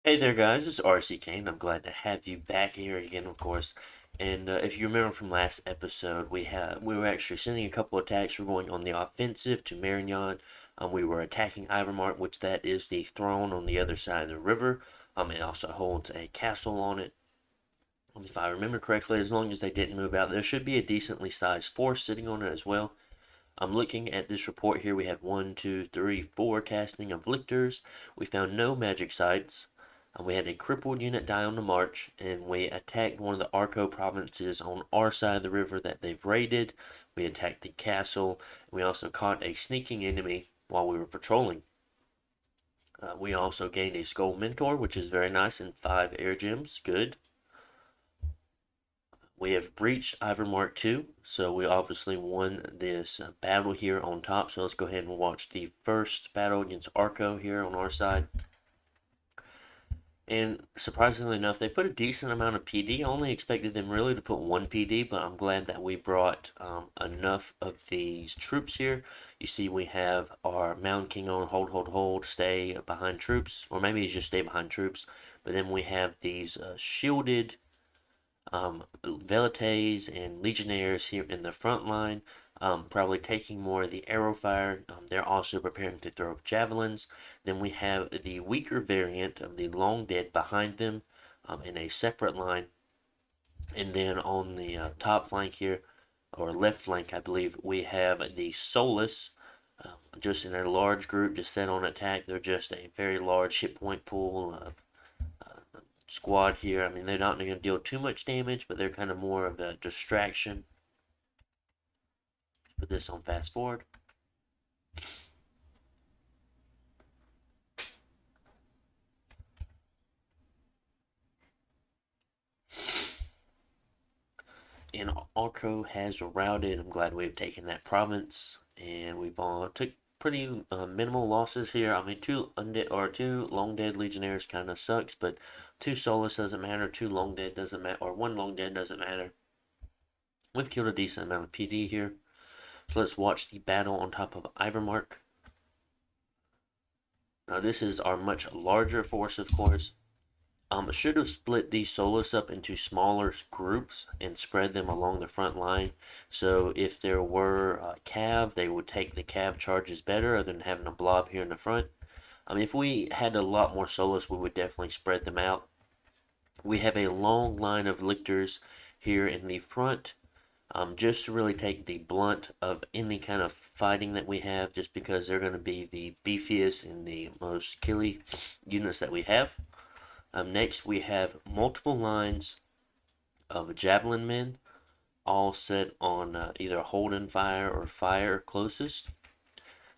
Hey there, guys. It's RC Kane. I'm glad to have you back here again, of course. And if you remember from last episode, we were actually sending a couple attacks. We're going on the offensive to Marignan. We were attacking Ivermart, which that is the throne on the other side of the river. It also holds a castle on it. If I remember correctly, as long as they didn't move out, there should be a decently sized force sitting on it as well. I'm looking at this report here. We had one, two, three, four casting of lictors. We found no magic sites. We had a crippled unit die on the march, and we attacked one of the Arko provinces on our side of the river that they've raided. We attacked the castle. We also caught a sneaking enemy while we were patrolling. We also gained a Skull Mentor, which is very nice, and 5 air gems. Good. We have breached Ivermark 2, so we obviously won this battle here on top. So let's go ahead and watch the first battle against Arko here on our side. And surprisingly enough, they put a decent amount of PD. I only expected them really to put 1 PD, but I'm glad that we brought enough of these troops here. You see we have our Mountain King on hold, hold, hold, stay behind troops, or maybe he's just stay behind troops. But then we have these shielded Velites and Legionnaires here in the front line, probably taking more of the arrow fire. They're also preparing to throw javelins. Then we have the weaker variant of the Long Dead behind them in a separate line. And then on the top flank here, or left flank, I believe, we have the Solus. Just in a large group, just set on attack. They're just a very large hit point pool of squad here. I mean, they're not going to deal too much damage, but they're kind of more of a distraction. Put this on fast forward. And Arko has routed. I'm glad we've taken that province, and we've took pretty minimal losses here. I mean, two long dead legionnaires kind of sucks, but 2 Solus doesn't matter. 2 long dead doesn't matter, or 1 long dead doesn't matter. We've killed a decent amount of PD here. So let's watch the battle on top of Ivermark. Now this is our much larger force, of course. Should have split these Solus up into smaller groups and spread them along the front line. So if there were Cav, they would take the Cav charges better other than having a blob here in the front. If we had a lot more Solus, we would definitely spread them out. We have a long line of lictors here in the front, just to really take the blunt of any kind of fighting that we have, just because they're going to be the beefiest and the most killy units that we have. Next, we have multiple lines of javelin men, all set on either holding fire or fire closest.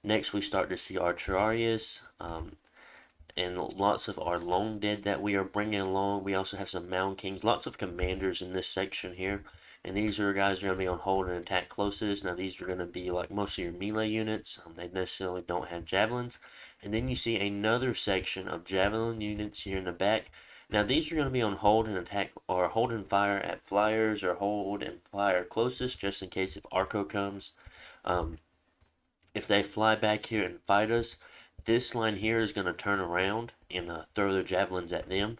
Next, we start to see our Terrarius, and lots of our long dead that we are bringing along. We also have some Mound Kings, lots of commanders in this section here. And these are guys who are going to be on hold and attack closest. Now these are going to be like most of your melee units. They necessarily don't have javelins. And then you see another section of javelin units here in the back. Now these are going to be on hold and attack, or hold and fire at flyers, or hold and fire closest, just in case if Arko comes. If they fly back here and fight us, this line here is going to turn around and throw their javelins at them.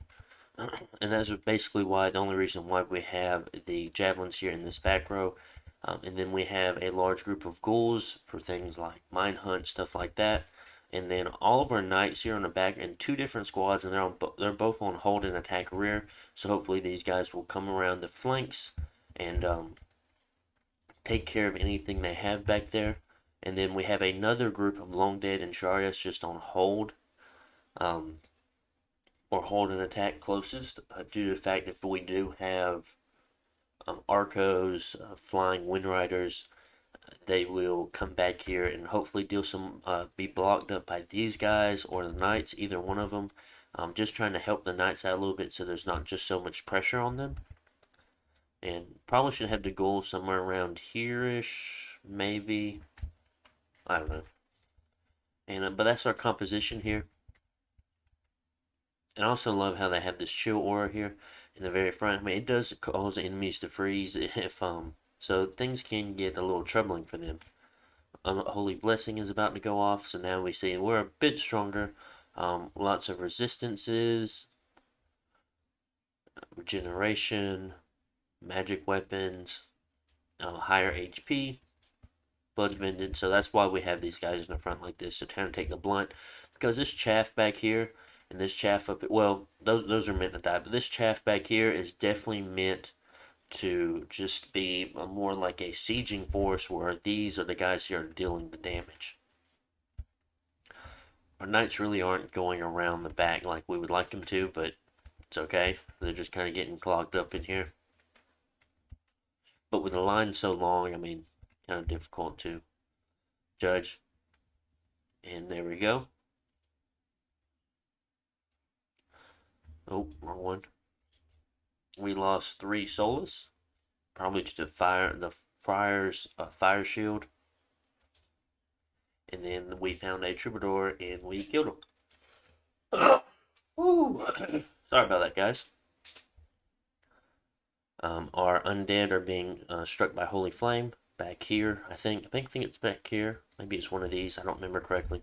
And that's basically why, the only reason why we have the javelins here in this back row. And then we have a large group of ghouls for things like mine hunt, stuff like that. And then all of our knights here on the back in 2 different squads, and they're both on hold and attack rear. So hopefully these guys will come around the flanks and take care of anything they have back there. And then we have another group of long dead and Charias just on hold. Or hold an attack closest, due to the fact if we do have Arcos, flying Wind Riders, they will come back here and hopefully deal some, be blocked up by these guys or the Knights, either one of them. Just trying to help the Knights out a little bit so there's not just so much pressure on them. And probably should have the goal somewhere around here-ish, maybe. I don't know. And but that's our composition here. And I also love how they have this chill aura here in the very front. I mean, it does cause enemies to freeze if so things can get a little troubling for them. Holy Blessing is about to go off, so now we see we're a bit stronger. Lots of resistances. regeneration, magic weapons, higher HP, blood bended. So that's why we have these guys in the front like this to kind of take the blunt. Because this chaff back here and this chaff up, well, those are meant to die, but this chaff back here is definitely meant to just be more like a sieging force, where these are the guys here dealing the damage. Our knights really aren't going around the back like we would like them to, but it's okay. They're just kind of getting clogged up in here. But with the line so long, I mean, kind of difficult to judge. And there we go. Oh, wrong one. We lost 3 Solus, probably to the Friar's fire shield. And then we found a Troubadour and we killed him. Ooh. Sorry about that, guys. Our undead are being struck by Holy Flame back here. I think it's back here. Maybe it's one of these. I don't remember correctly.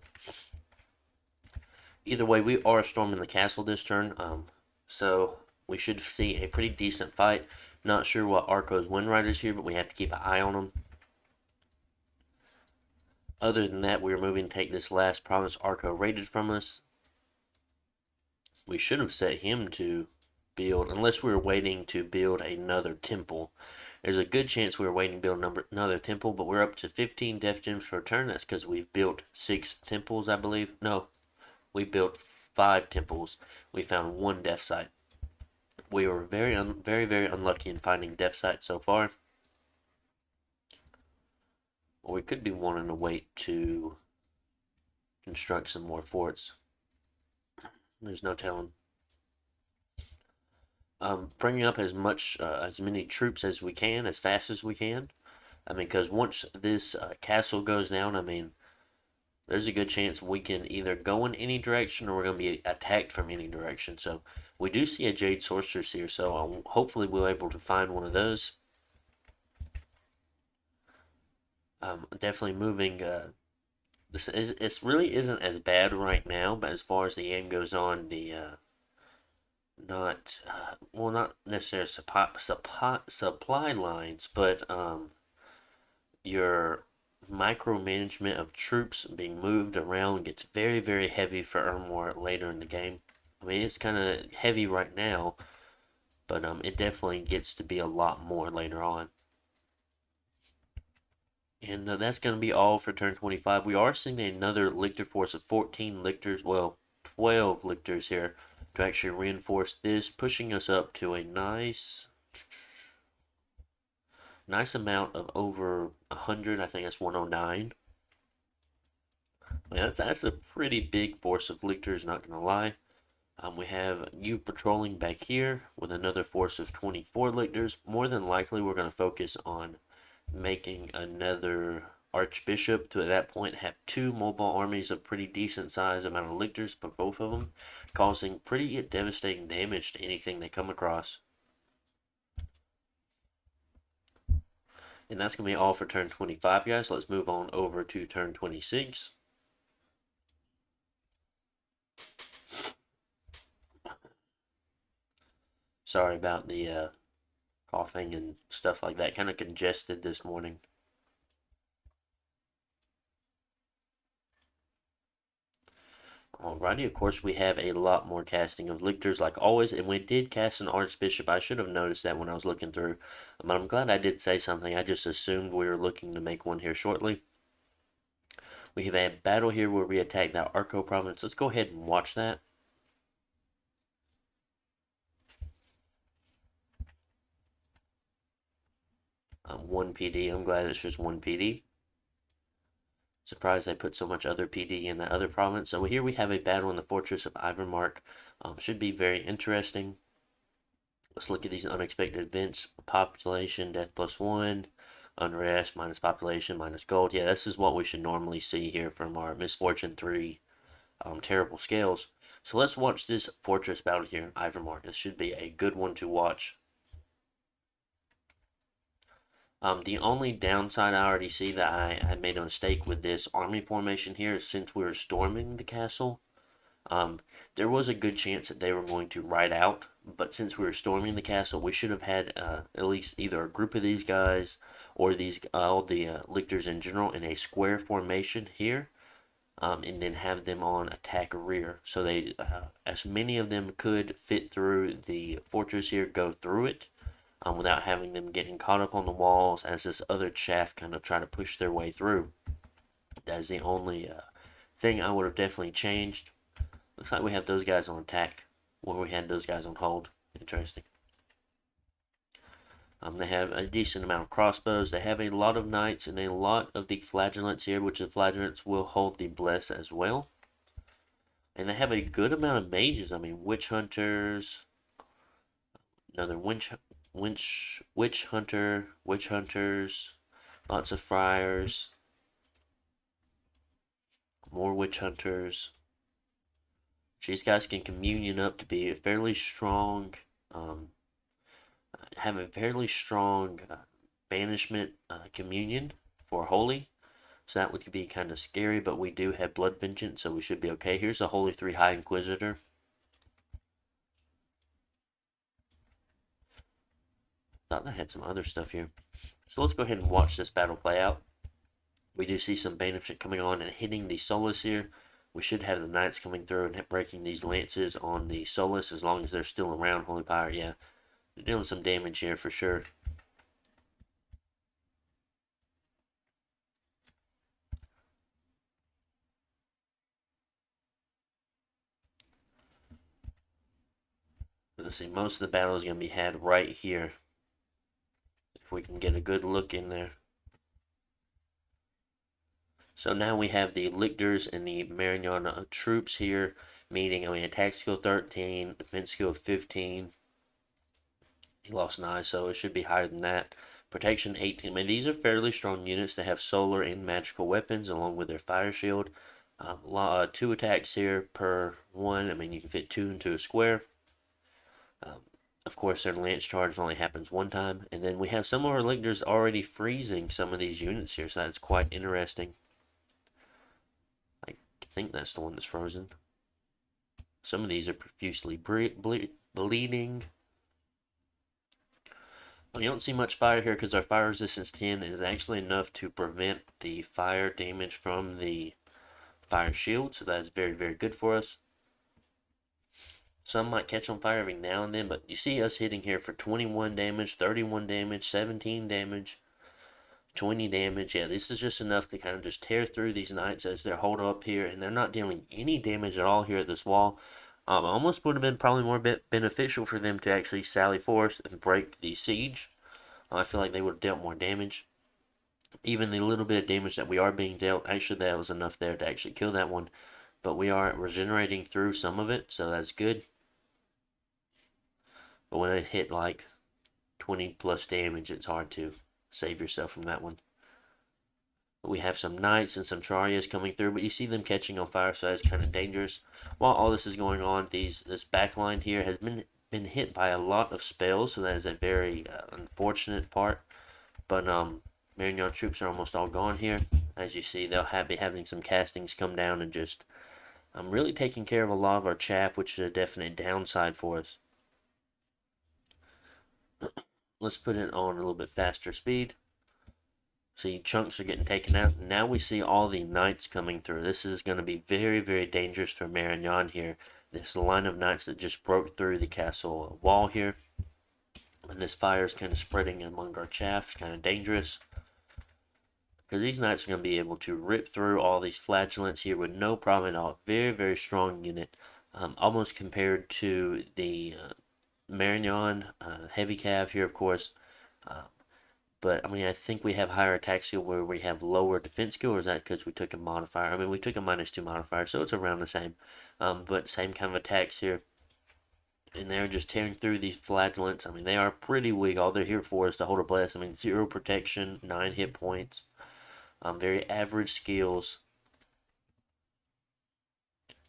Either way, we are storming the castle this turn. So we should see a pretty decent fight. Not sure what Arko's win rate is here, but we have to keep an eye on them. Other than that, we're moving to take this last province Arko raided from us. We should have set him to build, unless we were waiting to build another temple. There's a good chance we were waiting to build another temple, but we're up to 15 death gems per turn. That's because we've built 6 temples, I believe. No, we built 5 temples. We found 1 death site. We were very, very unlucky in finding death sites so far. Or we could be wanting to wait to construct some more forts. There's no telling. Bringing up as many troops as we can, as fast as we can. I mean, because once this castle goes down, I mean, there's a good chance we can either go in any direction or we're going to be attacked from any direction. So we do see a Jade Sorceress here, so hopefully we'll be able to find one of those. Definitely moving. It really isn't as bad right now, but as far as the game goes on, the not necessarily supply lines, but your micromanagement of troops being moved around gets very heavy for Ermor later in the game. I mean, it's kind of heavy right now, but it definitely gets to be a lot more later on. And that's going to be all for turn 25. We are seeing another lictor force of 14 lictors, well, 12 lictors here to actually reinforce this, pushing us up to a nice amount of over 100. I think that's 109. Yeah, that's a pretty big force of lictors, not going to lie. We have you patrolling back here with another force of 24 lictors. More than likely, we're going to focus on making another archbishop to at that point have 2 mobile armies of pretty decent size amount of lictors, but both of them causing pretty devastating damage to anything they come across. And that's going to be all for turn 25, guys. Let's move on over to turn 26. Sorry about the coughing and stuff like that. Kind of congested this morning. Alrighty, of course we have a lot more casting of lictors like always, and we did cast an archbishop. I should have noticed that when I was looking through, but I'm glad I did say something. I just assumed we were looking to make one here shortly. We have a battle here where we attack that Arko province. Let's go ahead and watch that. 1 PD. I'm glad it's just 1 PD. Surprised I put so much other PD in that other province. So here we have a battle in the fortress of Ivermark. Should be very interesting. Let's look at these unexpected events. Population, death +1. Unrest, minus population, minus gold. Yeah, this is what we should normally see here from our Misfortune 3 terrible scales. So let's watch this fortress battle here in Ivermark. This should be a good one to watch. The only downside I already see that I made a mistake with this army formation here is since we were storming the castle, Um, there was a good chance that they were going to ride out, but since we were storming the castle, we should have had at least either a group of these guys or these all the lictors in general in a square formation here, and then have them on attack rear. So they, as many of them could fit through the fortress here, go through it, without having them getting caught up on the walls as this other chaff kind of try to push their way through. That is the only thing I would have definitely changed. Looks like we have those guys on attack, where we had those guys on hold. Interesting. They have a decent amount of crossbows. They have a lot of knights and a lot of the flagellants here, which the flagellants will hold the bless as well. And they have a good amount of mages. I mean, witch hunters, another witch hunters, lots of friars, more witch hunters. These guys can communion up to be a fairly strong, have a fairly strong banishment communion for holy. So that would be kind of scary, but we do have blood vengeance, so we should be okay. Here's a Holy 3 High Inquisitor. Thought that had some other stuff here. So let's go ahead and watch this battle play out. We do see some banishment coming on and hitting the Solus here. We should have the knights coming through and breaking these lances on the Solus as long as they're still around. Holy Pirate, yeah. They're dealing some damage here for sure. Let's see, most of the battle is going to be had right here. If we can get a good look in there. So now we have the lictors and the Marignan troops here meeting. I mean, attack skill 13, defense skill 15. He lost 9, so it should be higher than that. Protection 18. I mean, these are fairly strong units. They have solar and magical weapons along with their fire shield. 2 attacks here per 1. I mean, you can fit 2 into a square. Of course, their lance charge only happens 1 time. And then we have some of our lictors already freezing some of these units here, so that's quite interesting. I think that's the one that's frozen. Some of these are profusely bleeding. Well, you don't see much fire here because our fire resistance 10 is actually enough to prevent the fire damage from the fire shield, so that's very, very good for us. Some might catch on fire every now and then, but you see us hitting here for 21 damage, 31 damage, 17 damage, 20 damage. Yeah, this is just enough to kind of just tear through these knights as they're holed up here, and they're not dealing any damage at all here at this wall. Almost would have been probably more beneficial for them to actually sally forth and break the siege. I feel like they would have dealt more damage. Even the little bit of damage that we are being dealt, actually that was enough there to actually kill that one. But we are regenerating through some of it, so that's good. But when it hit like 20 plus damage, it's hard to save yourself from that one. We have some knights and some Charias coming through, but you see them catching on fire, so that's kind of dangerous. While all this is going on, this back line here has been hit by a lot of spells, so that is a very unfortunate part. But Marignan troops are almost all gone here. As you see, they'll be having some castings come down and just really taking care of a lot of our chaff, which is a definite downside for us. Let's put it on a little bit faster speed. See, chunks are getting taken out. Now we see all the knights coming through. This is going to be very, very dangerous for Marignan here. This line of knights that just broke through the castle wall here. And this fire is kind of spreading among our chaff. It's kind of dangerous. Because these knights are going to be able to rip through all these flagellants here with no problem at all. Very, very strong unit. Almost compared to the Marignan heavy cav here, of course. But, I mean, I think we have higher attack skill where we have lower defense skill, or is that because we took a modifier? I mean, we took a -2 modifier, so it's around the same. But same kind of attacks here. And they're just tearing through these flagellants. I mean, they are pretty weak. All they're here for is to hold a bless. I mean, 0 protection, 9 hit points. Very average skills.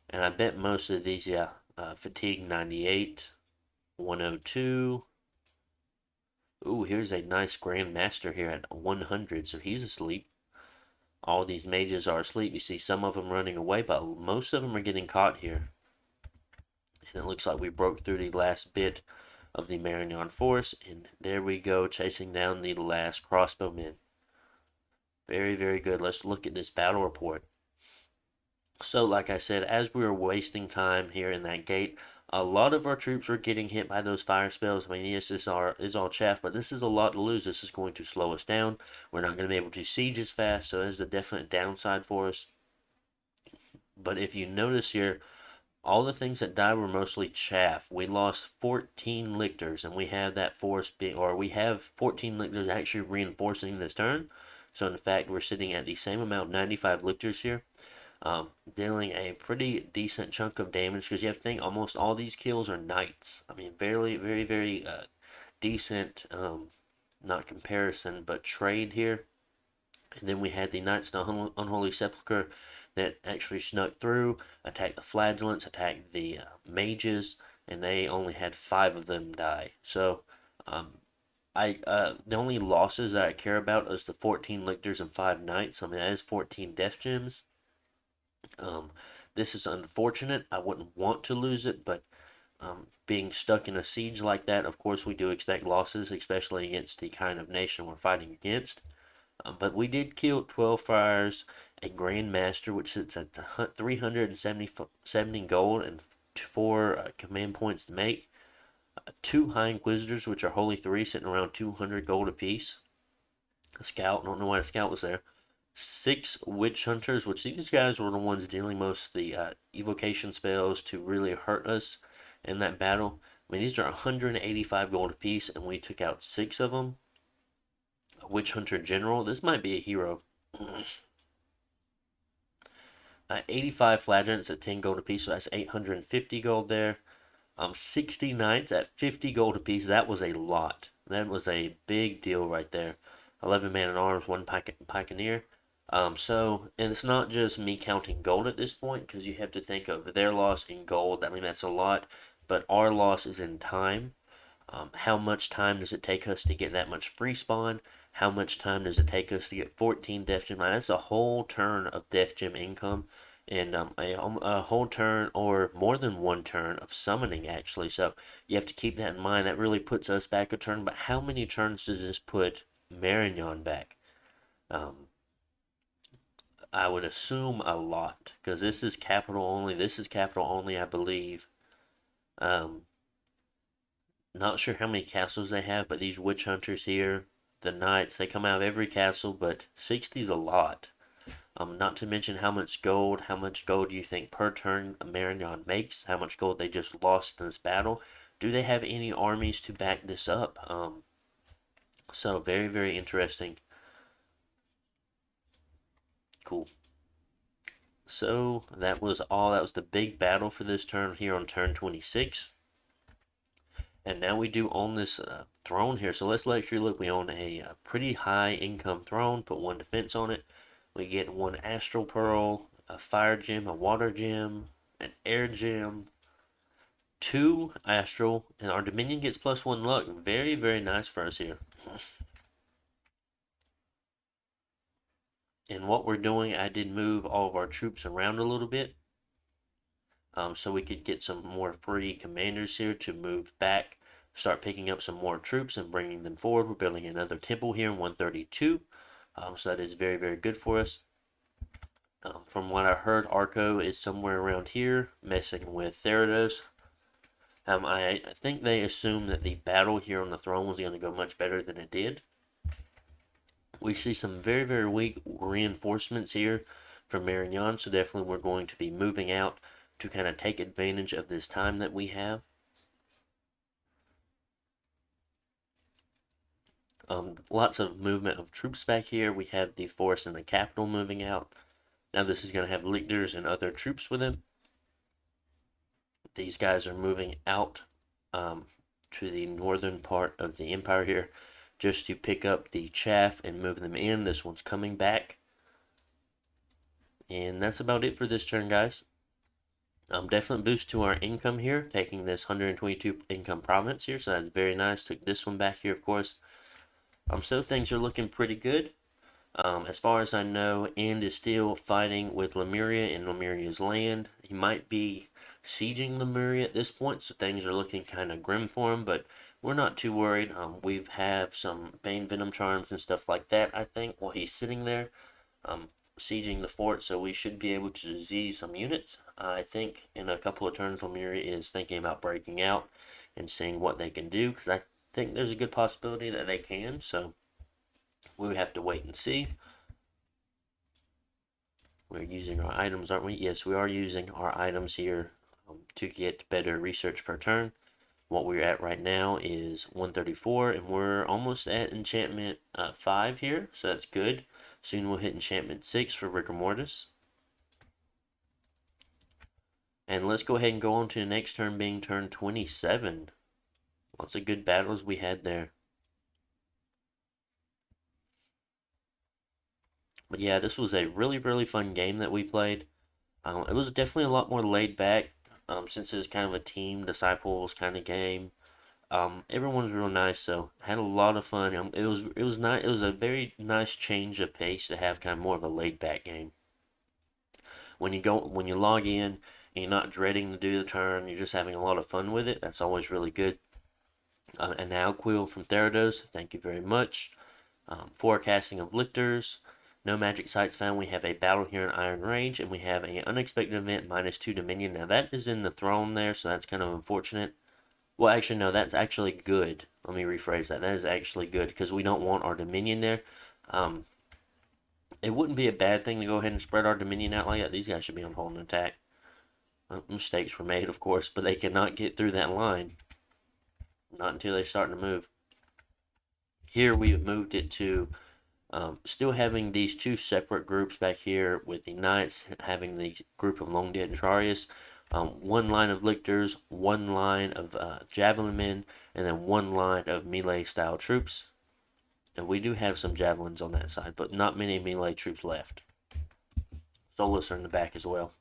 And I bet most of these, yeah, fatigue 98, 102. Ooh, here's a nice Grand Master here at 100, so he's asleep. All these mages are asleep. You see some of them running away, but most of them are getting caught here. And it looks like we broke through the last bit of the Marignan force, and there we go, chasing down the last crossbowmen. Very, very good. Let's look at this battle report. So, like I said, as we were wasting time here in that gate, a lot of our troops were getting hit by those fire spells. I mean, yes, this is all chaff, but this is a lot to lose. This is going to slow us down. We're not going to be able to siege as fast, so it's a definite downside for us. But if you notice here, all the things that died were mostly chaff. We lost 14 lictors, and we have that force being, or we have 14 lictors actually reinforcing this turn. So in fact, we're sitting at the same amount, 95 lictors here, dealing a pretty decent chunk of damage. Because you have to think, almost all these kills are knights. I mean, very, very, very decent, not comparison, but trade here. And then we had the Knights of the Unholy Sepulchre that actually snuck through, attacked the Flagellants, attacked the mages, and they only had 5 of them die. So, the only losses that I care about is the 14 lictors and 5 knights. I mean, that is 14 death gems. This is unfortunate. I wouldn't want to lose it, but being stuck in a siege like that, of course, we do expect losses, especially against the kind of nation we're fighting against. But we did kill 12 friars, a Grand Master, which sits at 370 gold and 4 command points to make. 2 High Inquisitors, which are Holy 3, sitting around 200 gold apiece. A Scout, don't know why a Scout was there. 6 Witch Hunters, which these guys were the ones dealing most of the evocation spells to really hurt us in that battle. I mean, these are 185 gold apiece, and we took out 6 of them. Witch Hunter General. This might be a hero. 85 Flagellants at 10 gold apiece, so that's 850 gold there. 60 Knights at 50 gold apiece. That was a lot. That was a big deal right there. 11 man at arms, 1 pikeneer. And it's not just me counting gold at this point, because you have to think of their loss in gold. I mean, that's a lot, but our loss is in time. How much time does it take us to get that much free spawn? How much time does it take us to get 14 death gem? That's a whole turn of death gem income, and a whole turn or more than one turn of summoning, actually. So you have to keep that in mind. That really puts us back a turn. But how many turns does this put Marignan back? I would assume a lot, because this is capital only. This is capital only, I believe. Not sure how many castles they have, but these witch hunters here, the knights, they come out of every castle, but 60 is a lot. Not to mention how much gold do you think per turn Marignan makes? How much gold they just lost in this battle? Do they have any armies to back this up? So very, very interesting. Cool. So that was all. That was the big battle for this turn here on turn 26. And now we do own this throne here. So let's actually look. We own a pretty high income throne. Put 1 defense on it. We get 1 astral pearl, a fire gem, a water gem, an air gem, 2 astral, and our dominion gets +1 luck. Very, very nice for us here. And what we're doing, I did move all of our troops around a little bit. So we could get some more free commanders here to move back, start picking up some more troops and bringing them forward. We're building another temple here in 132, so that is very, very good for us. From what I heard, Arko is somewhere around here, messing with Therados. I think they assumed that the battle here on the throne was going to go much better than it did. We see some very, very weak reinforcements here from Marignan, so definitely we're going to be moving out to kind of take advantage of this time that we have. Lots of movement of troops back here. We have the force in the capital moving out. Now this is going to have lictors and other troops with them. These guys are moving out to the northern part of the empire here just to pick up the chaff and move them in. This one's coming back. And that's about it for this turn, guys. Definite boost to our income here, taking this 122 income province here, so that's very nice. Took this one back here, of course. So things are looking pretty good. As far as I know, End is still fighting with Lemuria in Lemuria's land. He might be sieging Lemuria at this point, so things are looking kind of grim for him, but we're not too worried. We have some Bane Venom Charms and stuff like that, I think, while he's sitting there sieging the fort, so we should be able to disease some units. I think in a couple of turns, Lemuria is thinking about breaking out and seeing what they can do, because I think there's a good possibility that they can, so we have to wait and see. We're using our items, aren't we? Yes, we are using our items here to get better research per turn. What we're at right now is 134, and we're almost at enchantment 5 here, so that's good. Soon we'll hit enchantment 6 for Rigor Mortis. And let's go ahead and go on to the next turn, being turn 27. Lots of good battles we had there. But yeah, this was a really, really fun game that we played. It was definitely a lot more laid back since it was kind of a team disciples kind of game. Everyone's real nice, so had a lot of fun. It was not it was a very nice change of pace to have kind of more of a laid back game. When you log in and you're not dreading to do the turn, you're just having a lot of fun with it. That's always really good. And now Quill from Therados, thank you very much. Forecasting of Lictors. No magic sites found. We have a battle here in Iron Range, and we have an unexpected event -2 Dominion. Now that is in the throne there, so that's kind of unfortunate. Well, actually, no, that's actually good. Let me rephrase that. That is actually good because we don't want our Dominion there. It wouldn't be a bad thing to go ahead and spread our Dominion out like that. These guys should be on hold and attack. Mistakes were made, of course, but they cannot get through that line. Not until they start to move. Here we have moved it to still having these two separate groups back here with the Knights having the group of Long Dead and Trarius. One line of Lictors, one line of Javelin men, and then one line of melee style troops. And we do have some Javelins on that side, but not many melee troops left. Solus are in the back as well.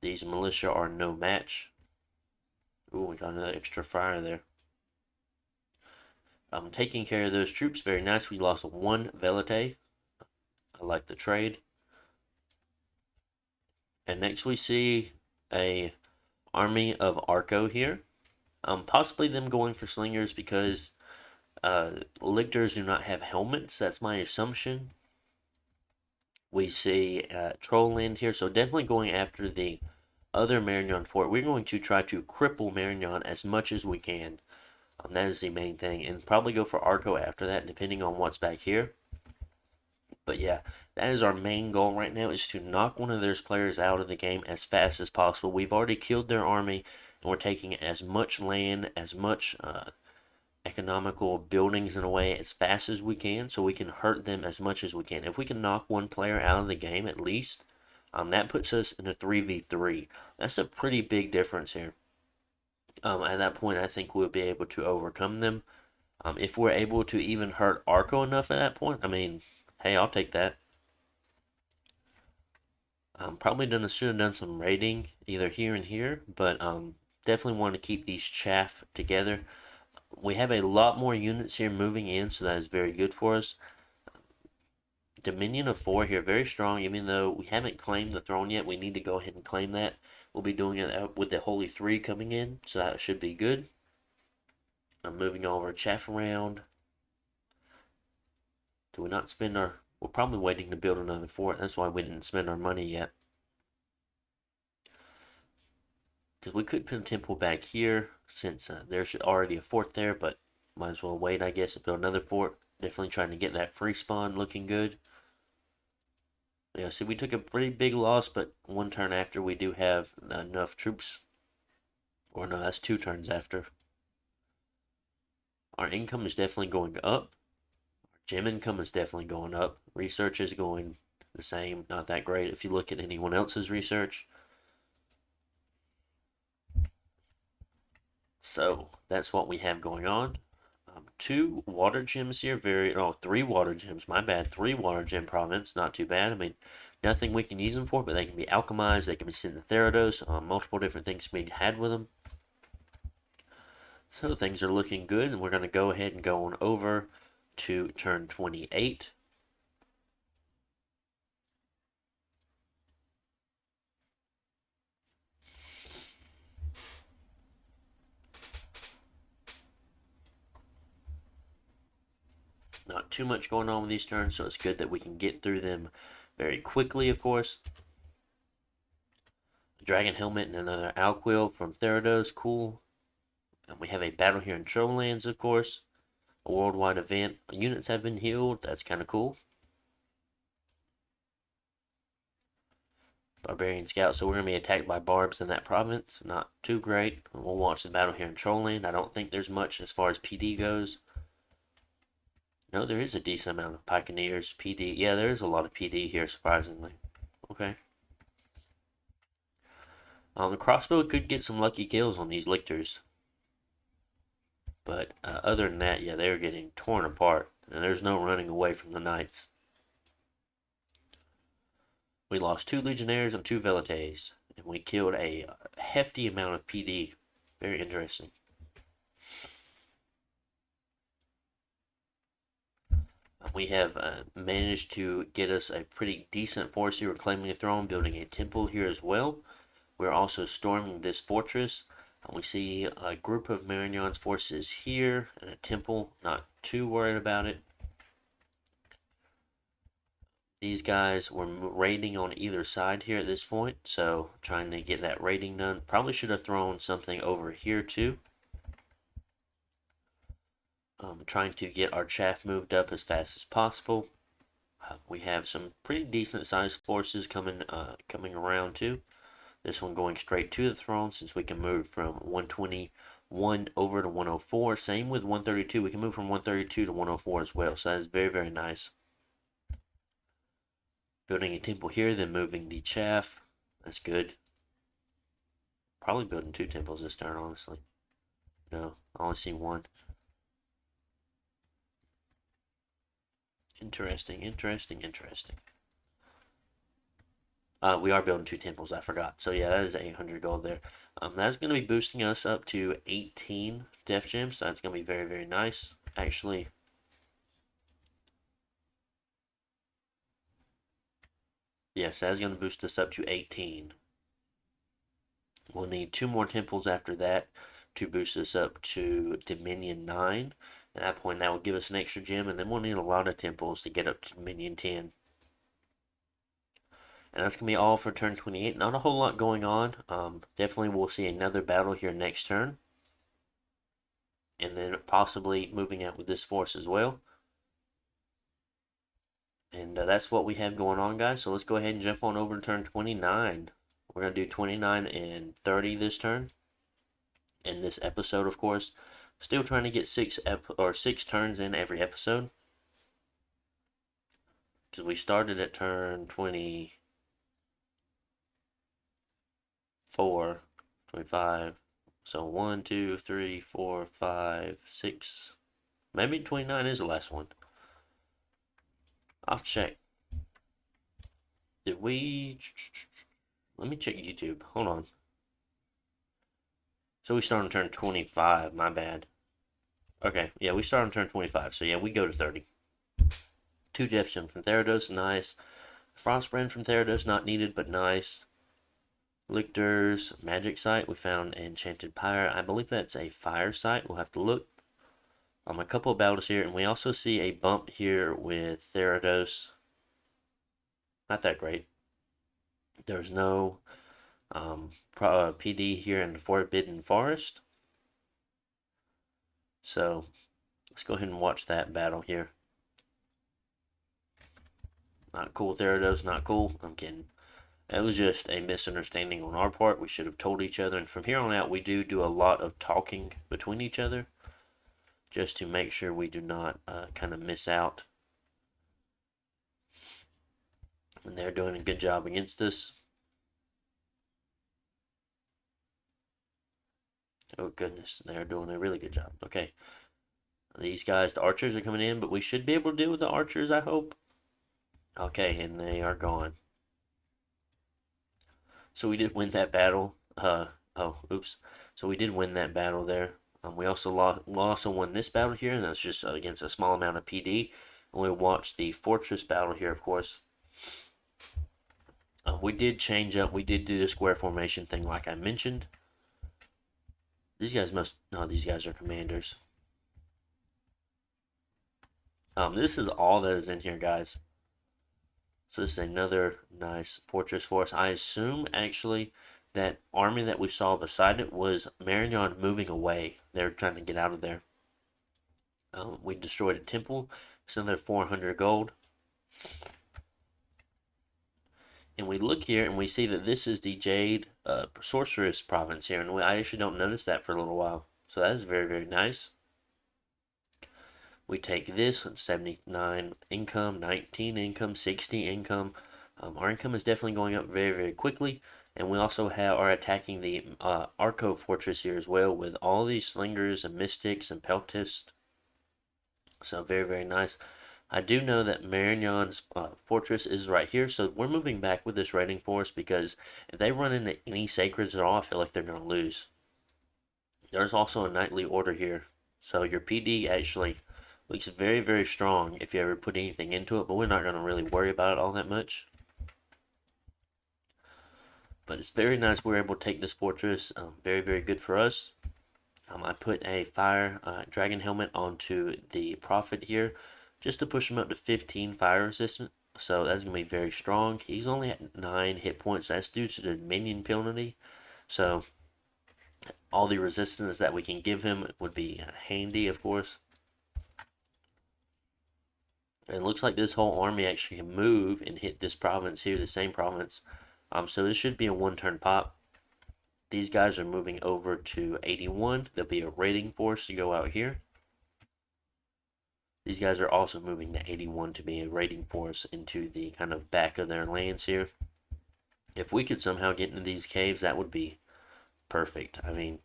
These militia are no match. Ooh, we got another extra fire there. Taking care of those troops, very nice. We lost one Velite. I like the trade. And next we see a army of Arko here. Possibly them going for slingers because lictors do not have helmets. That's my assumption. We see Troll Land here, so definitely going after the other Marignon fort. We're going to try to cripple Marignon as much as we can. That is the main thing, and probably go for Arko after that, depending on what's back here. But yeah, that is our main goal right now, is to knock one of those players out of the game as fast as possible. We've already killed their army, and we're taking as much land, as much economical buildings in a way as fast as we can, so we can hurt them as much as we can. If we can knock one player out of the game at least, that puts us in a 3v3. That's a pretty big difference here. At that point, I think we'll be able to overcome them. If we're able to even hurt Arko enough at that point, I mean, hey, I'll take that. Probably should have done some raiding either here and here, but definitely want to keep these chaff together. We have a lot more units here moving in, so that is very good for us. Dominion of 4 here, very strong, even though we haven't claimed the throne yet. We need to go ahead and claim that. We'll be doing it with the Holy 3 coming in, so that should be good. I'm moving over chaff around. Do we not spend our... We're probably waiting to build another fort. That's why we didn't spend our money yet. Because we could put a temple back here, since there's already a fort there, but might as well wait, I guess, to build another fort. Definitely trying to get that free spawn looking good. Yeah, see, we took a pretty big loss, but one turn after we do have enough troops. Or no, that's 2 turns after. Our income is definitely going up. Our gem income is definitely going up. Research is going the same, not that great if you look at anyone else's research. So that's what we have going on. 2 water gems here, 3 water gems, my bad, 3 water gem province, not too bad. I mean, nothing we can use them for, but they can be alchemized, they can be sent to Therados, multiple different things can be had with them. So things are looking good, and we're going to go ahead and go on over to turn 28. too much going on with these turns, so it's good that we can get through them very quickly, of course. Dragon Helmet and another Alquill from Therados, cool. And we have a battle here in Showlands, of course. A worldwide event. Units have been healed, that's kind of cool. Barbarian Scout, so we're going to be attacked by barbs in that province. Not too great. We'll watch the battle here in Trollland. I don't think there's much as far as PD goes. No, there is a decent amount of Pioneers. PD, yeah, there is a lot of PD here, surprisingly. Okay. The crossbow could get some lucky kills on these lictors. But other than that, yeah, they're getting torn apart. And there's no running away from the knights. We lost 2 legionnaires and 2 velites. And we killed a hefty amount of PD. Very interesting. We have managed to get us a pretty decent force here. We're claiming a throne, building a temple here as well. We're also storming this fortress. We see a group of Marignon's forces here and a temple. Not too worried about it. These guys were raiding on either side here at this point, so trying to get that raiding done. Probably should have thrown something over here too. Trying to get our chaff moved up as fast as possible. We have some pretty decent sized forces coming around too. This one going straight to the throne, since we can move from 121 over to 104. Same with 132. We can move from 132 to 104 as well. So that is very, very nice. Building a temple here, then moving the chaff. That's good. Probably building 2 temples this turn, honestly. No, I only see 1. Interesting. We are building 2 temples, I forgot. So yeah, that is 800 gold there. That's going to be boosting us up to 18 Def Gems. So that's going to be very, very nice. Actually, yes, that's going to boost us up to 18. We'll need 2 more temples after that to boost us up to Dominion 9. At that point, that will give us an extra gem, and then we'll need a lot of temples to get up to Dominion 10. And that's going to be all for turn 28. Not a whole lot going on. Definitely we'll see another battle here next turn. And then possibly moving out with this force as well. And that's what we have going on, guys. So let's go ahead and jump on over to turn 29. We're going to do 29 and 30 this turn. In this episode, of course. Still trying to get 6 turns in every episode. Because we started at turn 24, 25. So 1, 2, 3, 4, 5, 6. Maybe 29 is the last one. I'll check. Did we... Let me check YouTube. Hold on. So we start on turn 25. My bad. Okay, yeah, we start on turn 25. So yeah, we go to 30. 2 Def Gems from Therados, nice. Frostbrand from Therados, not needed, but nice. Lictor's Magic Site, we found Enchanted Pyre. I believe that's a fire site. We'll have to look. A couple of battles here, and we also see a bump here with Therados. Not that great. There's no PD here in the Forbidden Forest. So let's go ahead and watch that battle here. Not cool, Therados, not cool. I'm kidding. It was just a misunderstanding on our part. We should have told each other. And from here on out, we do a lot of talking between each other. Just to make sure we do not kind of miss out. And they're doing a good job against us. Oh goodness, they're doing a really good job. Okay. These guys, the archers are coming in, but we should be able to deal with the archers, I hope. Okay, and they are gone. So we did win that battle. Oops. So we did win that battle there. We also won this battle here, and that's just against a small amount of PD. And we watched the fortress battle here, of course. We did change up. We did do the square formation thing, like I mentioned. These guys must... No, these guys are commanders. This is all that is in here, guys. So this is another nice fortress for us. I assume actually that army that we saw beside it was Marignon moving away. They're trying to get out of there. We destroyed a temple. It's another 400 gold. And we look here and we see that this is the Jade Sorceress province here. And I actually don't notice that for a little while. So that is very, very nice. We take this, 79 income, 19 income, 60 income. Our income is definitely going up very, very quickly. And we also are attacking the Arko fortress here as well with all these slingers and mystics and peltists. So very, very nice. I do know that Marignon's fortress is right here, so we're moving back with this raiding force because if they run into any sacreds at all, I feel like they're going to lose. There's also a knightly order here, so your PD actually looks very, very strong if you ever put anything into it, but we're not going to really worry about it all that much. But it's very nice we're able to take this fortress. Very, very good for us. I put a fire dragon helmet onto the prophet here just to push him up to 15 fire resistant. So that's going to be very strong. He's only at 9 hit points. That's due to the minion penalty. So all the resistance that we can give him would be handy, of course. And it looks like this whole army actually can move and hit this province here, the same province. So this should be a one-turn pop. These guys are moving over to 81. There'll be a raiding force to go out here. These guys are also moving to 81 to be a raiding force into the kind of back of their lands here. If we could somehow get into these caves, that would be perfect. I mean,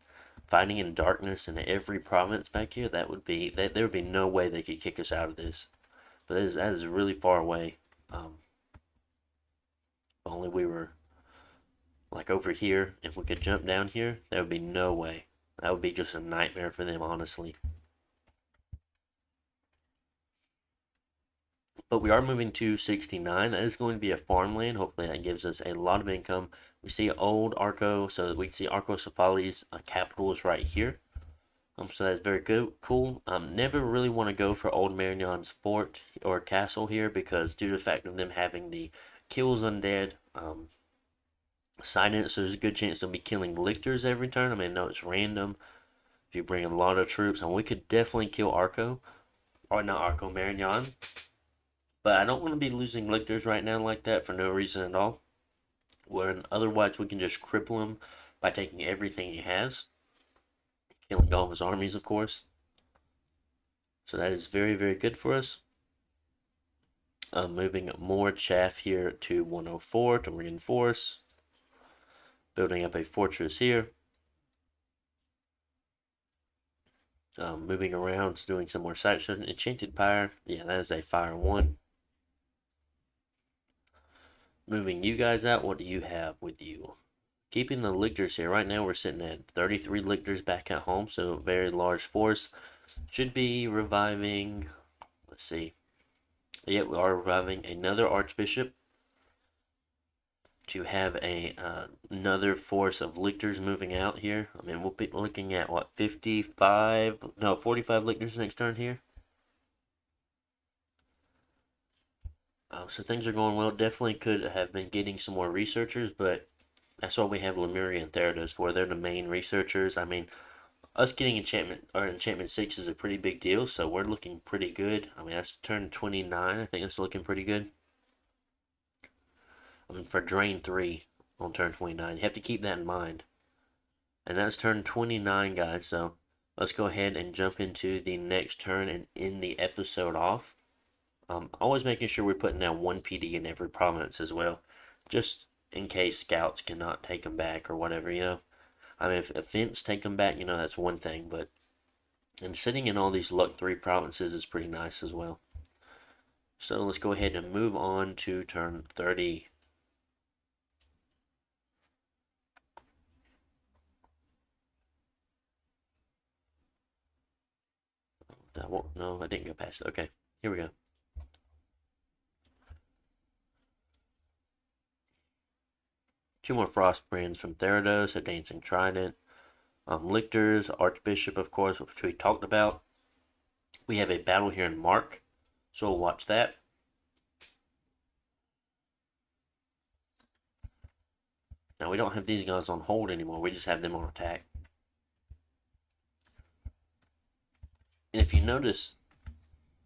fighting in darkness in every province back here, there would be no way they could kick us out of this. But that is really far away. If only we were like over here. If we could jump down here, there would be no way. That would be just a nightmare for them, honestly. But we are moving to 69. That is going to be a farmland. Hopefully that gives us a lot of income. We see old Arko, so we can see Arko Cephali's capital is right here. So that's very good, cool. Never really want to go for old Marignon's fort or castle here because due to the fact of them having the kills undead sign in it, so there's a good chance they'll be killing lictors every turn. I mean, no, it's random. If you bring a lot of troops, and we could definitely kill Arko, or not Arko, Marignon. But I don't want to be losing lictors right now like that for no reason at all. When otherwise we can just cripple him by taking everything he has, killing all of his armies, of course. So that is very, very good for us. Moving more chaff here to 104 to reinforce. Building up a fortress here. Moving around, doing some more sites. Enchanted Pyre. Yeah, that is a fire 1. Moving you guys out, what do you have with you? Keeping the lictors here. Right now we're sitting at 33 lictors back at home, so a very large force. Should be reviving, let's see. Yeah, we are reviving another archbishop to have another force of lictors moving out here. I mean, we'll be looking at what, 45, no, 45 lictors next turn here. So things are going well. Definitely could have been getting some more researchers, but that's what we have Lemuria and Therados for. They're the main researchers. I mean, us getting enchantment 6 is a pretty big deal, so we're looking pretty good. I mean, that's turn 29. I think that's looking pretty good. I mean, for drain 3 on turn 29, you have to keep that in mind. And that's turn 29, guys. So let's go ahead and jump into the next turn and end the episode off. Always making sure we're putting down 1 PD in every province as well, just in case scouts cannot take them back or whatever, you know. I mean, if Fence take them back, you know, that's one thing, but and sitting in all these Luck 3 provinces is pretty nice as well. So let's go ahead and move on to turn 30. No, I didn't go past it. Okay, here we go. Two more Frost Brands from Therados, a Dancing Trident. Lictors, Archbishop, of course, which we talked about. We have a battle here in Mark. So we'll watch that. Now we don't have these guys on hold anymore. We just have them on attack. And if you notice,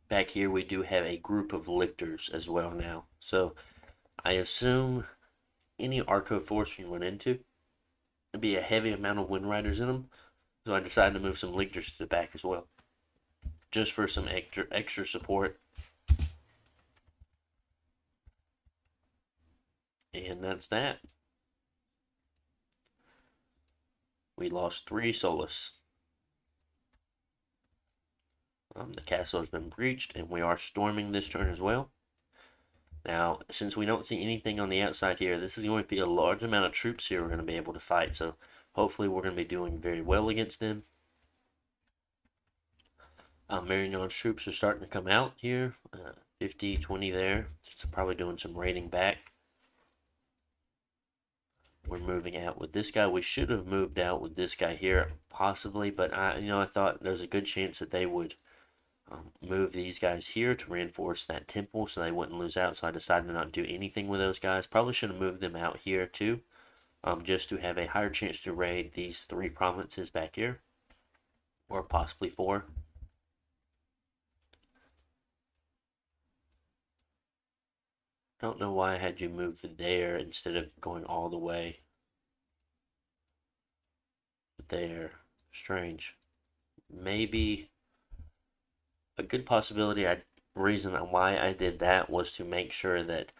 back here we do have a group of lictors as well now. So I assume any Arko force we run into, there'd be a heavy amount of Wind Riders in them. So I decided to move some lictors to the back as well, just for some extra support. And that's that. We lost 3 Solus. The castle has been breached, and we are storming this turn as well. Now, since we don't see anything on the outside here, this is going to be a large amount of troops here we're going to be able to fight. So hopefully we're going to be doing very well against them. Marignon's troops are starting to come out here. 50, 20 there. So probably doing some raiding back. We're moving out with this guy. We should have moved out with this guy here, possibly, but I thought there's a good chance that they would move these guys here to reinforce that temple so they wouldn't lose out. So I decided to not do anything with those guys. Probably should have moved them out here too, just to have a higher chance to raid these 3 provinces back here, or possibly 4. Don't know why I had you move there instead of going all the way there. Strange. Maybe a good possibility, reason why I did that was to make sure that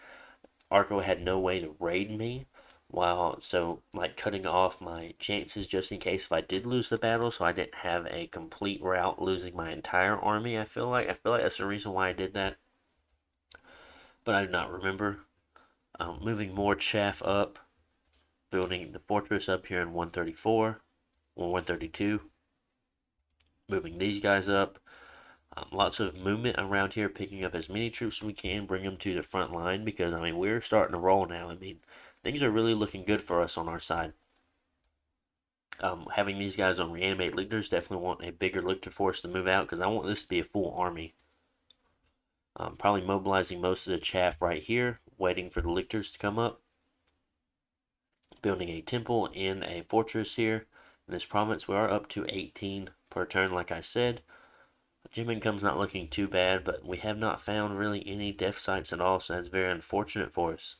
Arko had no way to raid me, like cutting off my chances just in case if I did lose the battle, so I didn't have a complete route losing my entire army. I feel like that's the reason why I did that, but I do not remember. Moving more chaff up, building the fortress up here in 134 or 132. Moving these guys up. Lots of movement around here, picking up as many troops as we can, bring them to the front line because, we're starting to roll now. Things are really looking good for us on our side. Having these guys on reanimate lictors, definitely want a bigger lictor force to move out because I want this to be a full army. Probably mobilizing most of the chaff right here, waiting for the lictors to come up. Building a temple and a fortress here in this province. We are up to 18 per turn, like I said. Gem income's not looking too bad, but we have not found really any death sites at all, so that's very unfortunate for us.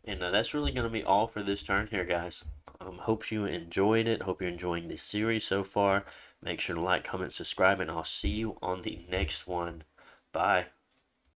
And that's really going to be all for this turn here, guys. Hope you enjoyed it. Hope you're enjoying this series so far. Make sure to like, comment, subscribe, and I'll see you on the next one. Bye.